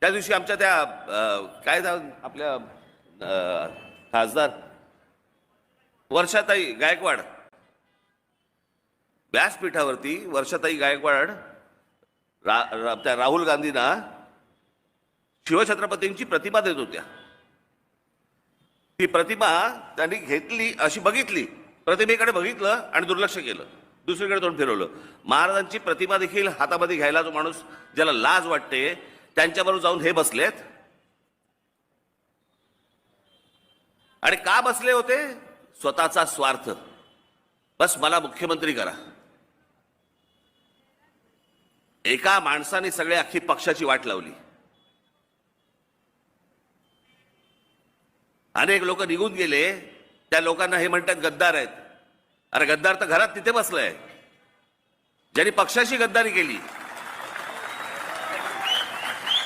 त्या दिवशी आमच्या त्या काय आपल्या खासदार वर्षाताई गायकवाड व्यासपीठावरती वर्षाताई गायकवाड त्या राहुल गांधींना शिवछत्रपतींची प्रतिमा देत होत्या. ती प्रतिमा त्यांनी घेतली, अशी बघितली, प्रतिमेकडे बघितलं आणि दुर्लक्ष केलं, दुसरीकडे तोंड फिरवलं. महाराजांची प्रतिमा देखील हातामध्ये घ्यायला जो माणूस ज्याला लाज वाटते त्यांच्याबरोबर जाऊन हे बसलेत. आणि का बसले होते? स्वतःचा स्वार्थ. बस मला मुख्यमंत्री करा. एका माणसाने सगळे अख्खी पक्षाची वाट लावली. अनेक लोक निघून गेले. त्या लोकांना हे म्हणतात गद्दार आहेत. अरे गद्दार तर घरात तिथे बसलाय, ज्यांनी पक्षाशी गद्दारी केली.